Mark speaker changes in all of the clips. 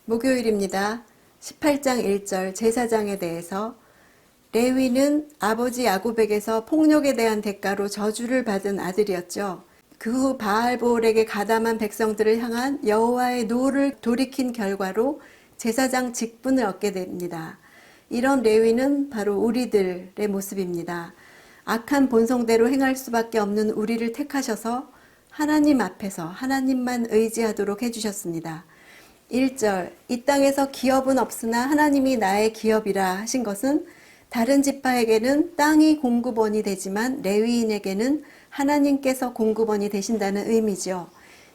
Speaker 1: 목요일입니다. 18장 1절 제사장에 대해서 레위는 아버지 야곱에게서 폭력에 대한 대가로 저주를 받은 아들이었죠. 그 후 바알보올에게 가담한 백성들을 향한 여호와의 노를 돌이킨 결과로 제사장 직분을 얻게 됩니다. 이런 레위는 바로 우리들의 모습입니다. 악한 본성대로 행할 수밖에 없는 우리를 택하셔서 하나님 앞에서 하나님만 의지하도록 해주셨습니다. 1절 이 땅에서 기업은 없으나 하나님이 나의 기업이라 하신 것은 다른 지파에게는 땅이 공급원이 되지만 레위인에게는 하나님께서 공급원이 되신다는 의미죠.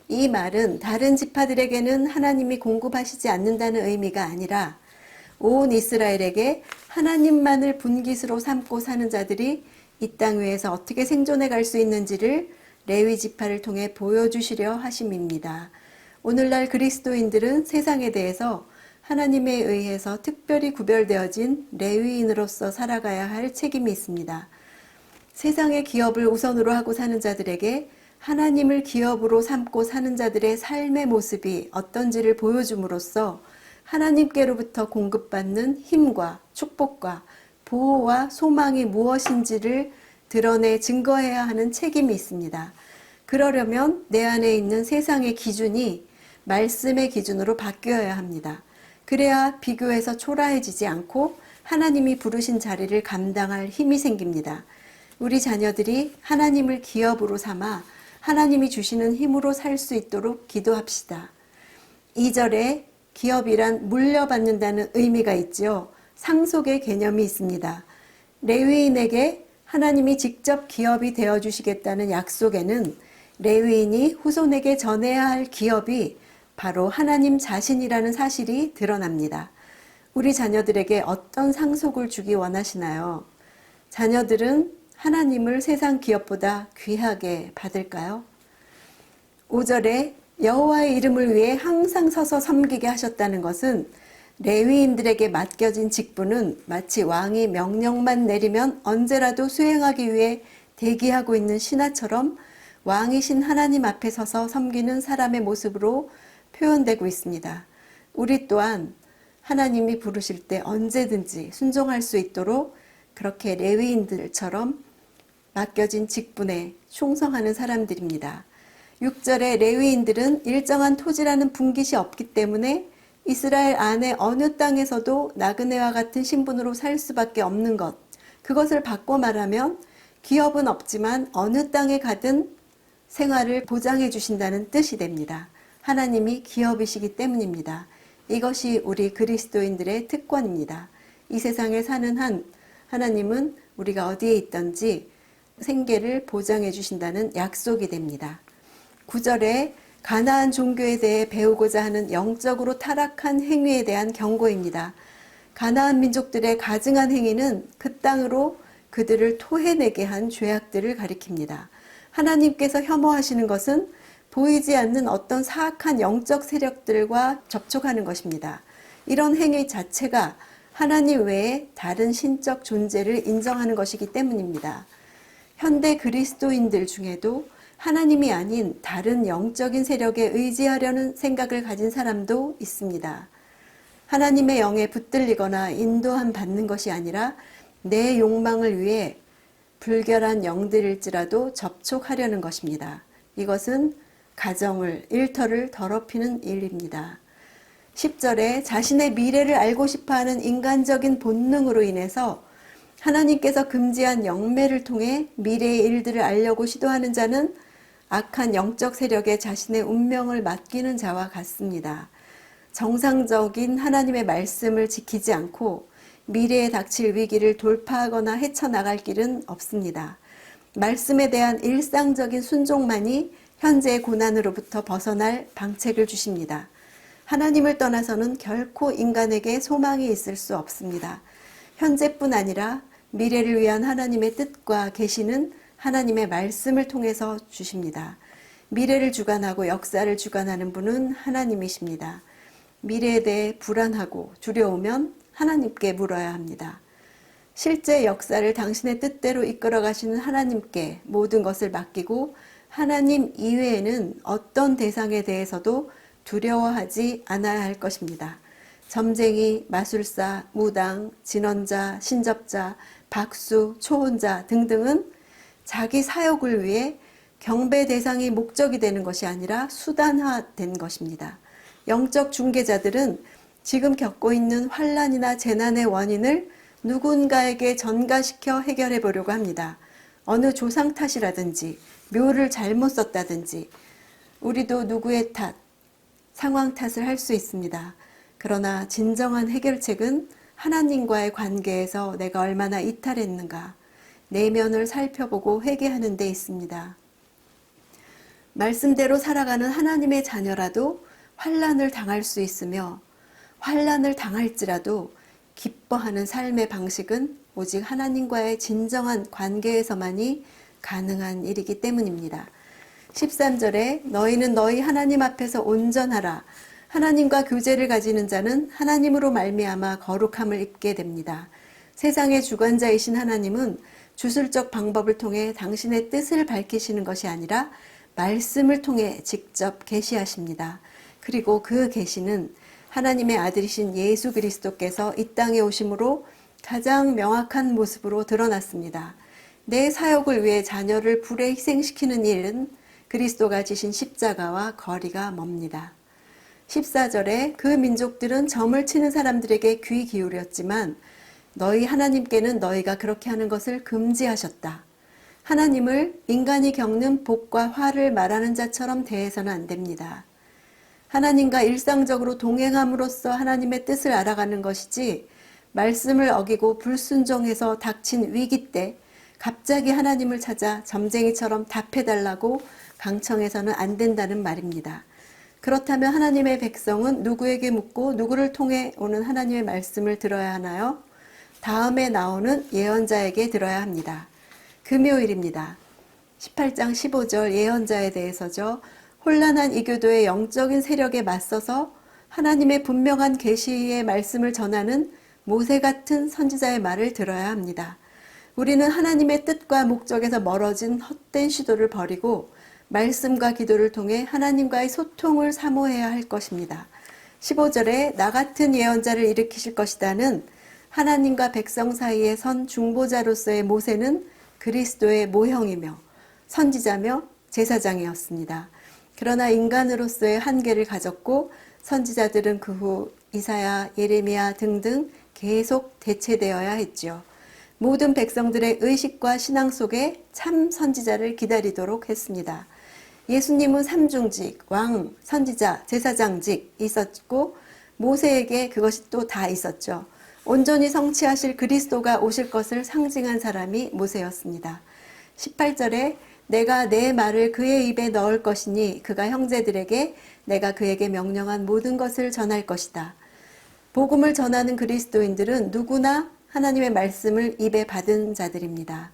Speaker 1: 이 말은 다른 지파들에게는 하나님이 공급하시지 않는다는 의미가 아니라 온 이스라엘에게 하나님만을 분깃으로 삼고 사는 자들이 이 땅 위에서 어떻게 생존해 갈 수 있는지를 레위 지파를 통해 보여주시려 하심입니다. 오늘날 그리스도인들은 세상에 대해서 하나님에 의해서 특별히 구별되어진 레위인으로서 살아가야 할 책임이 있습니다. 세상의 기업을 우선으로 하고 사는 자들에게 하나님을 기업으로 삼고 사는 자들의 삶의 모습이 어떤지를 보여줌으로써 하나님께로부터 공급받는 힘과 축복과 보호와 소망이 무엇인지를 드러내 증거해야 하는 책임이 있습니다. 그러려면 내 안에 있는 세상의 기준이 말씀의 기준으로 바뀌어야 합니다. 그래야 비교해서 초라해지지 않고 하나님이 부르신 자리를 감당할 힘이 생깁니다. 우리 자녀들이 하나님을 기업으로 삼아 하나님이 주시는 힘으로 살 수 있도록 기도합시다. 2절에 기업이란 물려받는다는 의미가 있죠. 상속의 개념이 있습니다. 레위인에게 하나님이 직접 기업이 되어주시겠다는 약속에는 레위인이 후손에게 전해야 할 기업이 바로 하나님 자신이라는 사실이 드러납니다. 우리 자녀들에게 어떤 상속을 주기 원하시나요? 자녀들은 하나님을 세상 기업보다 귀하게 받을까요? 5절에 여호와의 이름을 위해 항상 서서 섬기게 하셨다는 것은 레위인들에게 맡겨진 직분은 마치 왕이 명령만 내리면 언제라도 수행하기 위해 대기하고 있는 신하처럼 왕이신 하나님 앞에 서서 섬기는 사람의 모습으로 표현되고 있습니다. 우리 또한 하나님이 부르실 때 언제든지 순종할 수 있도록 그렇게 레위인들처럼 맡겨진 직분에 충성하는 사람들입니다. 6절에 레위인들은 일정한 토지라는 분깃이 없기 때문에 이스라엘 안에 어느 땅에서도 나그네와 같은 신분으로 살 수밖에 없는 것, 그것을 바꿔 말하면 기업은 없지만 어느 땅에 가든 생활을 보장해 주신다는 뜻이 됩니다. 하나님이 기업이시기 때문입니다. 이것이 우리 그리스도인들의 특권입니다. 이 세상에 사는 한 하나님은 우리가 어디에 있든지 생계를 보장해 주신다는 약속이 됩니다. 9절에 가나안 종교에 대해 배우고자 하는 영적으로 타락한 행위에 대한 경고입니다. 가나안 민족들의 가증한 행위는 그 땅으로 그들을 토해내게 한 죄악들을 가리킵니다. 하나님께서 혐오하시는 것은 보이지 않는 어떤 사악한 영적 세력들과 접촉하는 것입니다. 이런 행위 자체가 하나님 외에 다른 신적 존재를 인정하는 것이기 때문입니다. 현대 그리스도인들 중에도 하나님이 아닌 다른 영적인 세력에 의지하려는 생각을 가진 사람도 있습니다. 하나님의 영에 붙들리거나 인도함 받는 것이 아니라 내 욕망을 위해 불결한 영들일지라도 접촉하려는 것입니다. 이것은 가정을, 일터를 더럽히는 일입니다. 10절에 자신의 미래를 알고 싶어하는 인간적인 본능으로 인해서 하나님께서 금지한 영매를 통해 미래의 일들을 알려고 시도하는 자는 악한 영적 세력에 자신의 운명을 맡기는 자와 같습니다. 정상적인 하나님의 말씀을 지키지 않고 미래에 닥칠 위기를 돌파하거나 헤쳐나갈 길은 없습니다. 말씀에 대한 일상적인 순종만이 현재의 고난으로부터 벗어날 방책을 주십니다. 하나님을 떠나서는 결코 인간에게 소망이 있을 수 없습니다. 현재뿐 아니라 미래를 위한 하나님의 뜻과 계시는 하나님의 말씀을 통해서 주십니다. 미래를 주관하고 역사를 주관하는 분은 하나님이십니다. 미래에 대해 불안하고 두려우면 하나님께 물어야 합니다. 실제 역사를 당신의 뜻대로 이끌어 가시는 하나님께 모든 것을 맡기고 하나님 이외에는 어떤 대상에 대해서도 두려워하지 않아야 할 것입니다. 점쟁이, 마술사, 무당, 진언자, 신접자, 박수, 초혼자 등등은 자기 사역을 위해 경배 대상이 목적이 되는 것이 아니라 수단화된 것입니다. 영적 중개자들은 지금 겪고 있는 환난이나 재난의 원인을 누군가에게 전가시켜 해결해 보려고 합니다. 어느 조상 탓이라든지 묘를 잘못 썼다든지 우리도 누구의 탓, 상황 탓을 할 수 있습니다. 그러나 진정한 해결책은 하나님과의 관계에서 내가 얼마나 이탈했는가, 내면을 살펴보고 회개하는 데 있습니다. 말씀대로 살아가는 하나님의 자녀라도 환난을 당할 수 있으며 환난을 당할지라도 기뻐하는 삶의 방식은 오직 하나님과의 진정한 관계에서만이 가능한 일이기 때문입니다. 13절에 너희는 너희 하나님 앞에서 온전하라. 하나님과 교제를 가지는 자는 하나님으로 말미암아 거룩함을 입게 됩니다. 세상의 주관자이신 하나님은 주술적 방법을 통해 당신의 뜻을 밝히시는 것이 아니라 말씀을 통해 직접 계시하십니다. 그리고 그 계시는 하나님의 아들이신 예수 그리스도께서 이 땅에 오심으로 가장 명확한 모습으로 드러났습니다. 내 사역을 위해 자녀를 불에 희생시키는 일은 그리스도가 지신 십자가와 거리가 멉니다. 14절에 그 민족들은 점을 치는 사람들에게 귀 기울였지만 너희 하나님께는 너희가 그렇게 하는 것을 금지하셨다. 하나님을 인간이 겪는 복과 화를 말하는 자처럼 대해서는 안 됩니다. 하나님과 일상적으로 동행함으로써 하나님의 뜻을 알아가는 것이지 말씀을 어기고 불순종해서 닥친 위기 때 갑자기 하나님을 찾아 점쟁이처럼 답해달라고 강청해서는 안 된다는 말입니다. 그렇다면 하나님의 백성은 누구에게 묻고 누구를 통해 오는 하나님의 말씀을 들어야 하나요? 다음에 나오는 예언자에게 들어야 합니다. 금요일입니다. 18장 15절 예언자에 대해서죠. 혼란한 이교도의 영적인 세력에 맞서서 하나님의 분명한 계시의 말씀을 전하는 모세 같은 선지자의 말을 들어야 합니다. 우리는 하나님의 뜻과 목적에서 멀어진 헛된 시도를 버리고 말씀과 기도를 통해 하나님과의 소통을 사모해야 할 것입니다. 15절에 나 같은 예언자를 일으키실 것이다는 하나님과 백성 사이에 선 중보자로서의 모세는 그리스도의 모형이며 선지자며 제사장이었습니다. 그러나 인간으로서의 한계를 가졌고 선지자들은 그 후 이사야, 예레미야 등등 계속 대체되어야 했죠. 모든 백성들의 의식과 신앙 속에 참 선지자를 기다리도록 했습니다. 예수님은 삼중직, 왕, 선지자, 제사장직 있었고 모세에게 그것이 또 다 있었죠. 온전히 성취하실 그리스도가 오실 것을 상징한 사람이 모세였습니다. 18절에 내가 내 말을 그의 입에 넣을 것이니 그가 형제들에게 내가 그에게 명령한 모든 것을 전할 것이다. 복음을 전하는 그리스도인들은 누구나 하나님의 말씀을 입에 받은 자들입니다.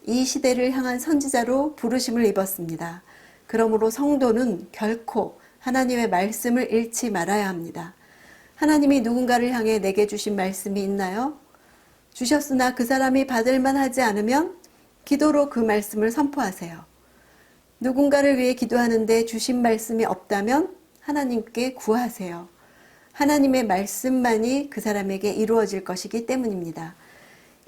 Speaker 1: 이 시대를 향한 선지자로 부르심을 입었습니다. 그러므로 성도는 결코 하나님의 말씀을 잃지 말아야 합니다. 하나님이 누군가를 향해 내게 주신 말씀이 있나요? 주셨으나 그 사람이 받을 만하지 않으면 기도로 그 말씀을 선포하세요. 누군가를 위해 기도하는데 주신 말씀이 없다면 하나님께 구하세요. 하나님의 말씀만이 그 사람에게 이루어질 것이기 때문입니다.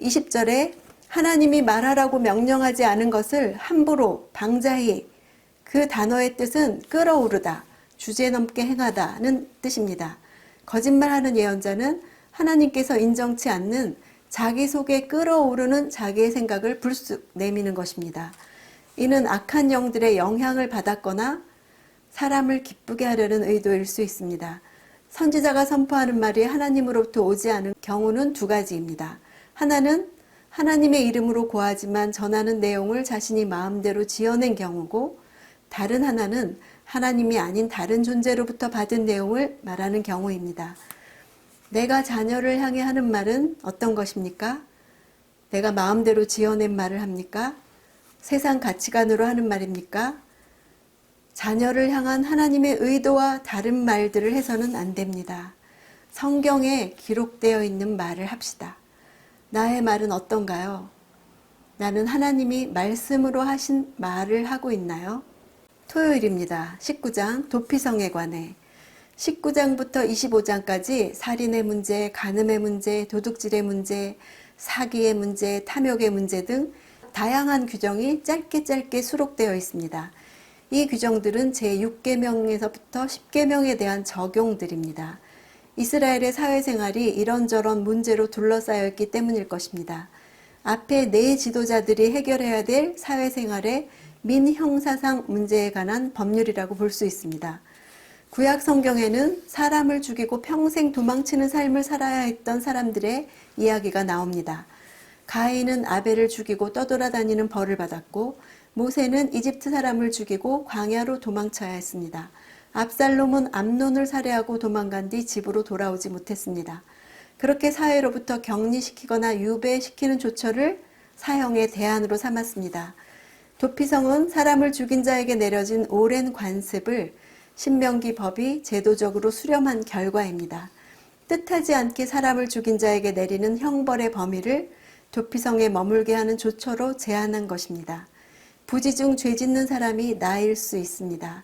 Speaker 1: 20절에 하나님이 말하라고 명령하지 않은 것을 함부로 방자히, 그 단어의 뜻은 끌어오르다, 주제넘게 행하다는 뜻입니다. 거짓말하는 예언자는 하나님께서 인정치 않는 자기 속에 끌어오르는 자기의 생각을 불쑥 내미는 것입니다. 이는 악한 영들의 영향을 받았거나 사람을 기쁘게 하려는 의도일 수 있습니다. 선지자가 선포하는 말이 하나님으로부터 오지 않은 경우는 두 가지입니다. 하나는 하나님의 이름으로 고하지만 전하는 내용을 자신이 마음대로 지어낸 경우고, 다른 하나는 하나님이 아닌 다른 존재로부터 받은 내용을 말하는 경우입니다. 내가 자녀를 향해 하는 말은 어떤 것입니까? 내가 마음대로 지어낸 말을 합니까? 세상 가치관으로 하는 말입니까? 자녀를 향한 하나님의 의도와 다른 말들을 해서는 안 됩니다. 성경에 기록되어 있는 말을 합시다. 나의 말은 어떤가요? 나는 하나님이 말씀으로 하신 말을 하고 있나요? 토요일입니다. 19장 도피성에 관해 19장부터 25장까지 살인의 문제, 간음의 문제, 도둑질의 문제, 사기의 문제, 탐욕의 문제 등 다양한 규정이 짧게 수록되어 있습니다. 이 규정들은 제6계명에서부터 10계명에 대한 적용들입니다. 이스라엘의 사회생활이 이런저런 문제로 둘러싸여 있기 때문일 것입니다. 앞에 네 지도자들이 해결해야 될 사회생활의 민형사상 문제에 관한 법률이라고 볼 수 있습니다. 구약 성경에는 사람을 죽이고 평생 도망치는 삶을 살아야 했던 사람들의 이야기가 나옵니다. 가인은 아벨을 죽이고 떠돌아다니는 벌을 받았고, 모세는 이집트 사람을 죽이고 광야로 도망쳐야 했습니다. 압살롬은 암논을 살해하고 도망간 뒤 집으로 돌아오지 못했습니다. 그렇게 사회로부터 격리시키거나 유배시키는 조처를 사형의 대안으로 삼았습니다. 도피성은 사람을 죽인 자에게 내려진 오랜 관습을 신명기 법이 제도적으로 수렴한 결과입니다. 뜻하지 않게 사람을 죽인 자에게 내리는 형벌의 범위를 도피성에 머물게 하는 조처로 제한한 것입니다. 부지중 죄 짓는 사람이 나일 수 있습니다.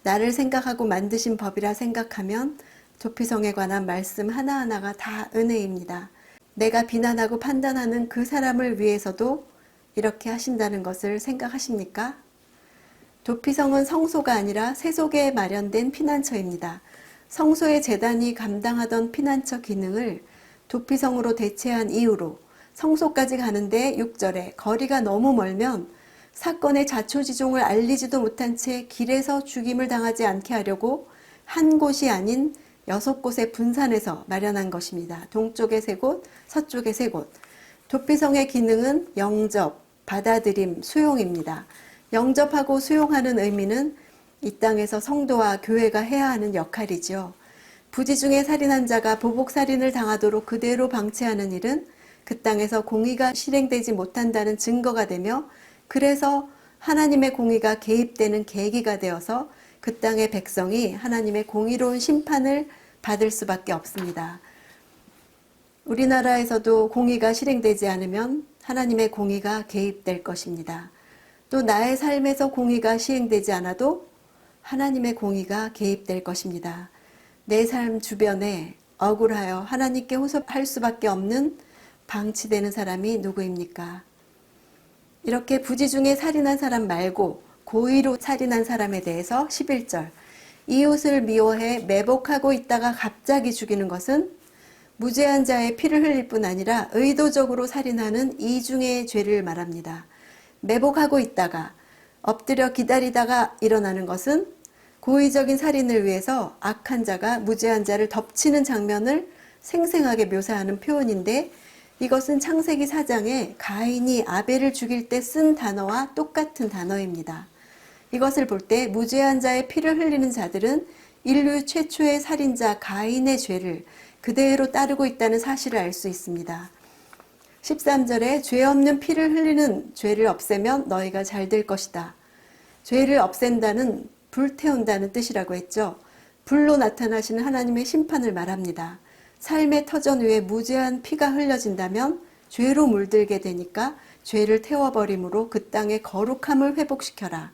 Speaker 1: 나를 생각하고 만드신 법이라 생각하면 도피성에 관한 말씀 하나하나가 다 은혜입니다. 내가 비난하고 판단하는 그 사람을 위해서도 이렇게 하신다는 것을 생각하십니까? 도피성은 성소가 아니라 세속에 마련된 피난처입니다. 성소의 제단이 감당하던 피난처 기능을 도피성으로 대체한 이유로 성소까지 가는데 6절에 거리가 너무 멀면 사건의 자초지종을 알리지도 못한 채 길에서 죽임을 당하지 않게 하려고 한 곳이 아닌 6곳에 분산해서 마련한 것입니다. 동쪽에 3곳, 서쪽에 3곳. 도피성의 기능은 영접, 받아들임, 수용입니다. 영접하고 수용하는 의미는 이 땅에서 성도와 교회가 해야 하는 역할이죠. 부지중에 살인한 자가 보복살인을 당하도록 그대로 방치하는 일은 그 땅에서 공의가 실행되지 못한다는 증거가 되며, 그래서 하나님의 공의가 개입되는 계기가 되어서 그 땅의 백성이 하나님의 공의로운 심판을 받을 수밖에 없습니다. 우리나라에서도 공의가 실행되지 않으면 하나님의 공의가 개입될 것입니다. 또 나의 삶에서 공의가 시행되지 않아도 하나님의 공의가 개입될 것입니다. 내 삶 주변에 억울하여 하나님께 호소할 수밖에 없는 방치되는 사람이 누구입니까? 이렇게 부지중에 살인한 사람 말고 고의로 살인한 사람에 대해서 11절, 이웃을 미워해 매복하고 있다가 갑자기 죽이는 것은 무죄한 자의 피를 흘릴 뿐 아니라 의도적으로 살인하는 이중의 죄를 말합니다. 매복하고 있다가 엎드려 기다리다가 일어나는 것은 고의적인 살인을 위해서 악한 자가 무죄한 자를 덮치는 장면을 생생하게 묘사하는 표현인데, 이것은 창세기 4장에 가인이 아벨을 죽일 때 쓴 단어와 똑같은 단어입니다. 이것을 볼 때 무죄한 자의 피를 흘리는 자들은 인류 최초의 살인자 가인의 죄를 그대로 따르고 있다는 사실을 알 수 있습니다. 13절에 죄 없는 피를 흘리는 죄를 없애면 너희가 잘 될 것이다. 죄를 없앤다는 불태운다는 뜻이라고 했죠. 불로 나타나시는 하나님의 심판을 말합니다. 삶의 터전 위에 무죄한 피가 흘려진다면 죄로 물들게 되니까 죄를 태워버림으로 그 땅의 거룩함을 회복시켜라.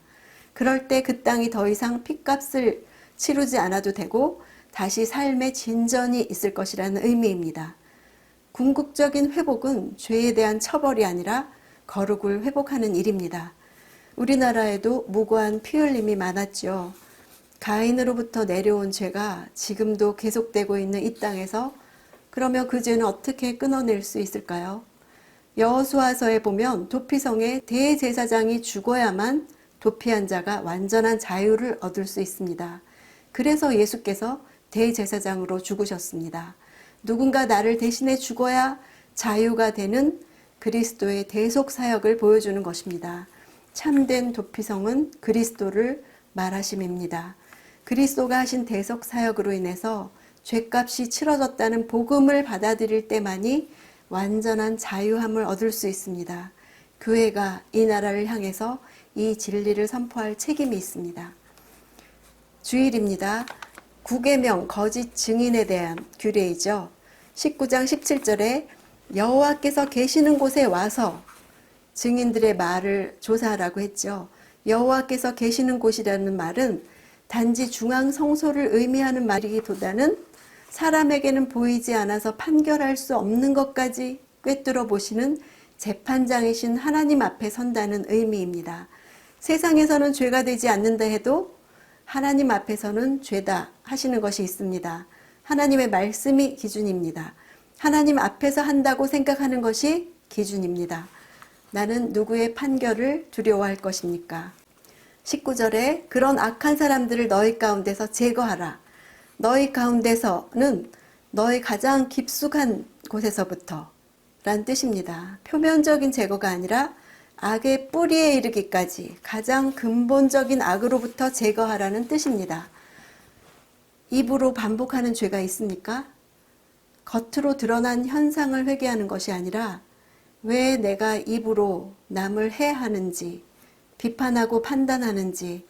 Speaker 1: 그럴 때 그 땅이 더 이상 피값을 치르지 않아도 되고 다시 삶의 진전이 있을 것이라는 의미입니다. 궁극적인 회복은 죄에 대한 처벌이 아니라 거룩을 회복하는 일입니다. 우리나라에도 무고한 피 흘림이 많았죠. 가인으로부터 내려온 죄가 지금도 계속되고 있는 이 땅에서 그러면 그 죄는 어떻게 끊어낼 수 있을까요? 여호수아서에 보면 도피성의 대제사장이 죽어야만 도피한 자가 완전한 자유를 얻을 수 있습니다. 그래서 예수께서 대제사장으로 죽으셨습니다. 누군가 나를 대신해 죽어야 자유가 되는 그리스도의 대속 사역을 보여주는 것입니다. 참된 도피성은 그리스도를 말하심입니다. 그리스도가 하신 대속 사역으로 인해서 죄값이 치러졌다는 복음을 받아들일 때만이 완전한 자유함을 얻을 수 있습니다. 교회가 이 나라를 향해서 이 진리를 선포할 책임이 있습니다. 주일입니다. 9계명 거짓 증인에 대한 규례이죠. 19장 17절에 여호와께서 계시는 곳에 와서 증인들의 말을 조사하라고 했죠. 여호와께서 계시는 곳이라는 말은 단지 중앙 성소를 의미하는 말이기보다는 사람에게는 보이지 않아서 판결할 수 없는 것까지 꿰뚫어 보시는 재판장이신 하나님 앞에 선다는 의미입니다. 세상에서는 죄가 되지 않는다 해도 하나님 앞에서는 죄다 하시는 것이 있습니다. 하나님의 말씀이 기준입니다. 하나님 앞에서 한다고 생각하는 것이 기준입니다. 나는 누구의 판결을 두려워할 것입니까? 19절에 그런 악한 사람들을 너희 가운데서 제거하라. 너희 가운데서는 너희 가장 깊숙한 곳에서부터 란 뜻입니다. 표면적인 제거가 아니라 악의 뿌리에 이르기까지 가장 근본적인 악으로부터 제거하라는 뜻입니다. 입으로 반복하는 죄가 있습니까? 겉으로 드러난 현상을 회개하는 것이 아니라 왜 내가 입으로 남을 해하는지, 비판하고 판단하는지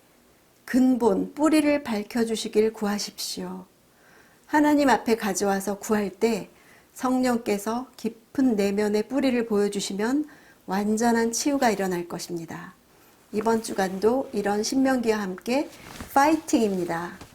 Speaker 1: 근본, 뿌리를 밝혀주시길 구하십시오. 하나님 앞에 가져와서 구할 때 성령께서 깊은 내면의 뿌리를 보여주시면 완전한 치유가 일어날 것입니다. 이번 주간도 이런 신명기와 함께 파이팅입니다.